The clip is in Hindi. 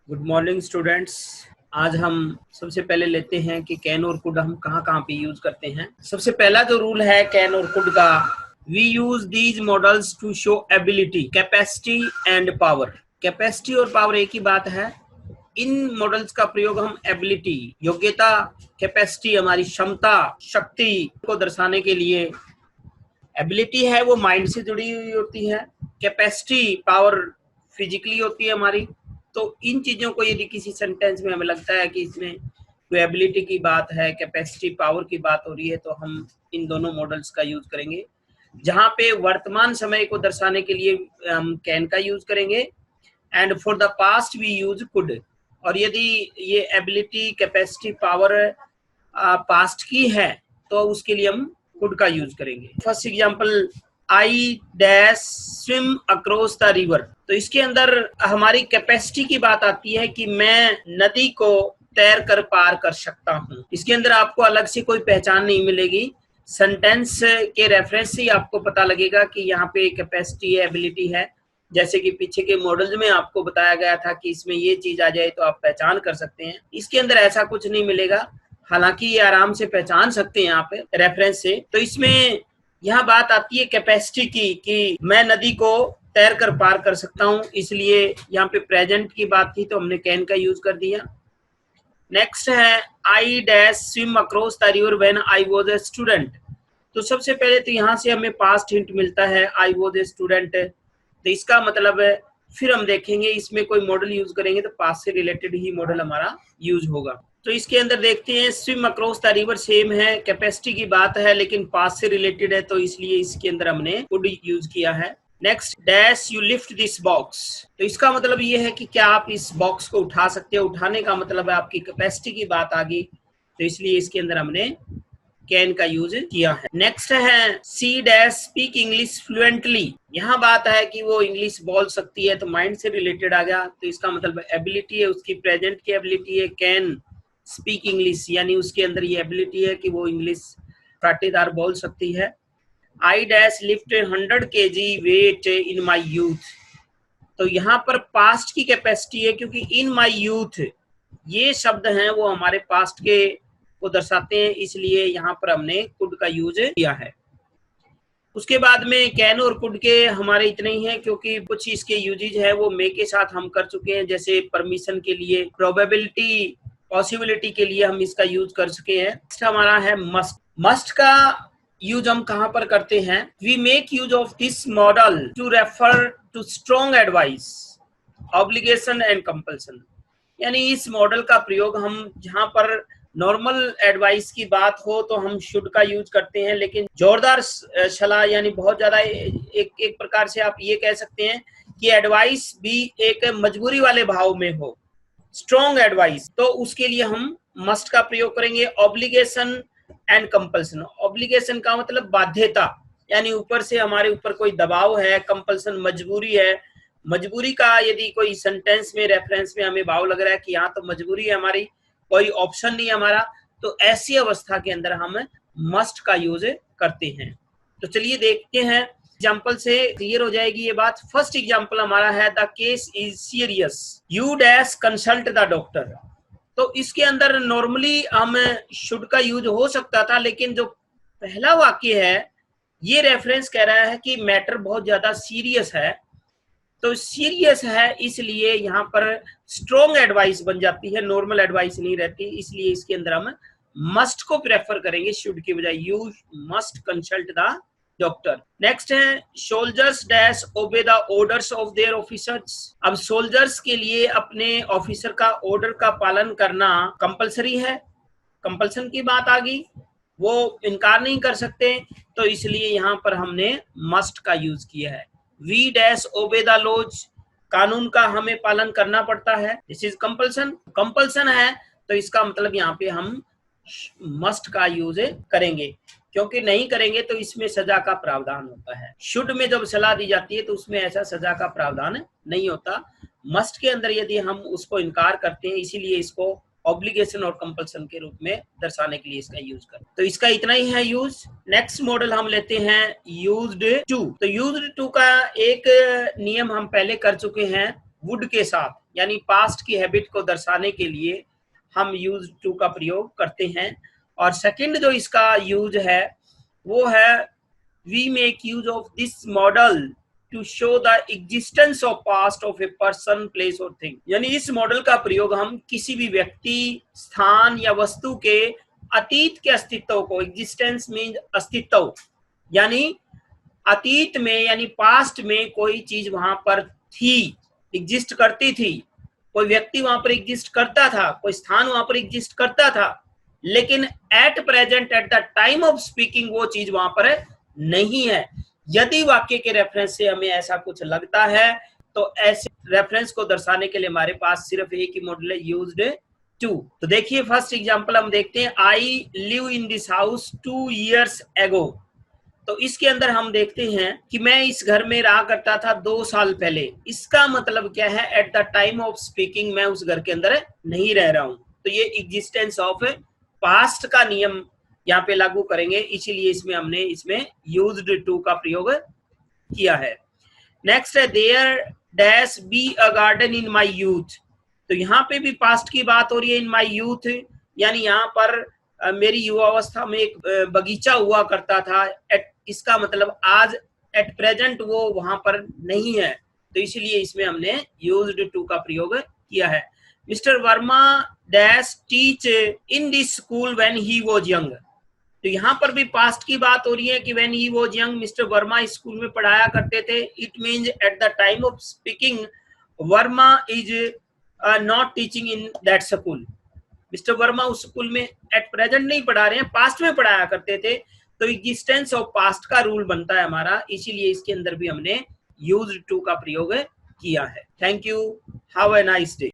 Good morning students. आज हम सबसे पहले लेते हैं कि कैन और कुड हम कहाँ कहाँ पे यूज करते हैं। सबसे पहला जो रूल है कैन और कुड का, we use these models to show ability, capacity and power. Capacity और पावर एक ही बात है। इन मॉडल्स का प्रयोग हम एबिलिटी, योग्यता, कैपेसिटी हमारी क्षमता, शक्ति को दर्शाने के लिए। एबिलिटी है वो माइंड से जुड़ी हुई होती है, कैपेसिटी पावर फिजिकली होती है हमारी। तो इन चीजों को यदि किसी सेंटेंस में हमें लगता है कि इसमें कोई एबिलिटी की बात है, कैपेसिटी पावर की बात हो रही है, तो हम इन दोनों मॉडल्स का यूज करेंगे। जहां पे वर्तमान समय को दर्शाने के लिए हम कैन का यूज करेंगे and for the past we use could. और यदि ये एबिलिटी, कैपेसिटी, पावर पास्ट की है तो उसके लिए हम कुड का यूज करेंगे। First example, I dash swim across the river. तो इसके अंदर हमारी कैपेसिटी की बात आती है कि मैं नदी को तैर कर पार कर सकता हूँ। इसके अंदर आपको अलग से कोई पहचान नहीं मिलेगी, सेंटेंस के रेफरेंस से ही आपको पता लगेगा कि यहाँ पे कैपेसिटी है, एबिलिटी है। जैसे कि पीछे के मॉडल्स में आपको बताया गया था कि इसमें ये चीज आ जाए तो आप पहचान कर सकते हैं। इसके अंदर ऐसा कुछ नहीं मिलेगा, हालांकि ये आराम से पहचान सकते हैं यहाँ पे रेफरेंस से। तो इसमें यहाँ बात आती है कैपेसिटी की कि मैं नदी को तैर कर पार कर सकता हूँ, इसलिए यहाँ पे प्रेजेंट की बात थी तो हमने कैन का यूज कर दिया। नेक्स्ट है I dash swim across the river when I was a student. तो सबसे पहले तो यहाँ से हमें पास्ट हिंट मिलता है, आई वाज ए स्टूडेंट। तो इसका मतलब है, फिर हम देखेंगे इसमें कोई मॉडल यूज करेंगे तो पास्ट से रिलेटेड ही मॉडल हमारा यूज होगा। तो इसके अंदर देखते हैं swim across the river same है, कैपेसिटी की बात है लेकिन पास्ट से रिलेटेड है, तो इसलिए इसके अंदर हमने कुड यूज किया है। Next, dash you lift this box. तो इसका मतलब ये है कि क्या आप इस बॉक्स को उठा सकते हो। उठाने का मतलब है आपकी कैपेसिटी की बात आ गई, तो इसलिए इसके अंदर हमने कैन का यूज किया है। नेक्स्ट है C dash speak English fluently. यहाँ बात है कि वो इंग्लिश बोल सकती है, तो माइंड से रिलेटेड आ गया, तो इसका मतलब एबिलिटी है उसकी, प्रेजेंट की एबिलिटी है कैन स्पीक इंग्लिश, यानी उसके अंदर ये एबिलिटी है कि वो इंग्लिश काटेदार बोल सकती है। I dash lift 100 kg weight in my youth. तो यहाँ पर पास्ट की कैपेसिटी है क्योंकि इन माई यूथ ये शब्द हैं वो हमारे पास्ट के को दर्शाते हैं, इसलिए यहाँ पर हमने कुड का यूज किया है। उसके बाद में कैन और कुड के हमारे इतने ही हैं, क्योंकि कुछ इसके यूजेज है वो मे के साथ हम कर चुके हैं, जैसे परमिशन के लिए, प्रोबेबिलिटी, पॉसिबिलिटी के लिए हम इसका यूज कर चुके हैं। नेक्स्ट हमारा है मस्ट। मस्ट का यूज हम कहाँ पर करते हैं, we make use of this model to refer to strong advice, obligation and compulsion. यानी इस मॉडल का प्रयोग हम जहां पर नॉर्मल एडवाइस की बात हो तो हम शुड का यूज करते हैं, लेकिन जोरदार सलाह यानी बहुत ज्यादा एक प्रकार से आप ये कह सकते हैं कि एडवाइस भी एक मजबूरी वाले भाव में हो, स्ट्रॉन्ग एडवाइस, तो उसके लिए हम मस्ट का प्रयोग करेंगे। Obligation and compulsion. ऑब्लिगेशन का मतलब बाध्यता, यानी ऊपर से हमारे ऊपर कोई दबाव है, कंपल्सन मजबूरी है। मजबूरी का यदि कोई सेंटेंस में रेफरेंस में हमें भाव लग रहा है कि यहाँ तो मजबूरी है हमारी, कोई ऑप्शन नहीं हमारा, तो ऐसी अवस्था के अंदर हम मस्ट का यूज करते हैं। तो चलिए देखते हैं, एग्जाम्पल से क्लियर हो जाएगी ये बात। फर्स्ट एग्जाम्पल हमारा है the case is serious, you dash consult the doctor. तो इसके अंदर नॉर्मली हम शुड का यूज हो सकता था, लेकिन जो पहला वाक्य है ये रेफरेंस कह रहा है कि मैटर बहुत ज्यादा सीरियस है, तो सीरियस है इसलिए यहाँ पर स्ट्रॉन्ग एडवाइस बन जाती है, नॉर्मल एडवाइस नहीं रहती, इसलिए इसके अंदर हम मस्ट को प्रेफर करेंगे शुड की बजाय। You must consult the doctor. Next है soldiers dash obey the orders of their officers. अब सोल्जर्स के लिए अपने ऑफिसर का ऑर्डर का पालन करना कंपलसरी है, कंपल्सन की बात आ गई, वो इनकार नहीं कर सकते, तो इसलिए यहाँ पर हमने मस्ट का यूज किया है। We dash obey the laws, कानून का हमें पालन करना पड़ता है, दिस इज कंपल्सन। कंपल्सन है तो इसका मतलब यहाँ पे हम मस्ट का यूज करेंगे, क्योंकि नहीं करेंगे तो इसमें सजा का प्रावधान होता है। शुड में जब सलाह दी जाती है तो उसमें ऐसा सजा का प्रावधान नहीं होता। मस्ट के अंदर यदि हम उसको इनकार करते हैं, इसीलिए इसको ऑब्लिगेशन और कंपल्सन के रूप में दर्शाने के लिए इसका यूज कर। तो इसका इतना ही है यूज। नेक्स्ट मॉडल हम लेते हैं यूज्ड टू। तो यूज्ड टू का एक नियम हम पहले कर चुके हैं वुड के साथ, यानी पास्ट की हैबिट को दर्शाने के लिए हम यूज टू का प्रयोग करते हैं। और सेकंड जो इसका यूज है वो है we make use of this model to show the existence of past of a person, place और थिंग। यानी इस मॉडल का प्रयोग हम किसी भी व्यक्ति, स्थान या वस्तु के अतीत के अस्तित्व को, एग्जिस्टेंस मीन अस्तित्व, यानी अतीत में यानी पास्ट में कोई चीज वहां पर थी, एग्जिस्ट करती थी, कोई व्यक्ति वहां पर एग्जिस्ट करता था, कोई स्थान वहां पर एग्जिस्ट करता था, लेकिन at present at the time of speaking वो चीज वहां पर नहीं है। यदि वाक्य के रेफरेंस से हमें ऐसा कुछ लगता है तो ऐसे रेफरेंस को दर्शाने के लिए हमारे पास सिर्फ एक ही मॉडल है, यूज्ड टू। तो देखिए फर्स्ट एग्जांपल हम देखते हैं, I live in this house 2 years ago। तो इसके अंदर हम देखते हैं कि मैं इस घर में रहा करता था 2 साल पहले। इसका मतलब क्या है, at the time of speaking मैं उस घर के अंदर नहीं रह रहा हूं। तो ये एग्जिस्टेंस ऑफ पास्ट का नियम यहाँ पे लागू करेंगे, इसीलिए हमने इसमें यूज्ड टू का प्रयोग किया है। नेक्स्ट है, there dash be a garden in my youth. तो यहाँ पे भी पास्ट की बात हो रही है, इन माई यूथ, यानी यहाँ पर मेरी युवावस्था में एक बगीचा हुआ करता था। इसका मतलब आज एट प्रेजेंट वो वहां पर नहीं है, तो इसलिए इसमें हमने यूज्ड टू का प्रयोग किया है। Mister Verma dash teach in this school when he was young. तो यहाँ पर भी पास्ट की बात हो रही है कि when he was young mister Verma school में पढ़ाया करते थे। It means at the time of speaking Verma is not teaching in that school. Mister Verma उस स्कूल में एट प्रेजेंट नहीं पढ़ा रहे हैं, पास्ट में पढ़ाया करते थे। तो एग्जिस्टेंस ऑफ पास्ट का रूल बनता है हमारा, इसीलिए इसके अंदर भी हमने यूज्ड टू का प्रयोग किया है। Thank you, have a nice day.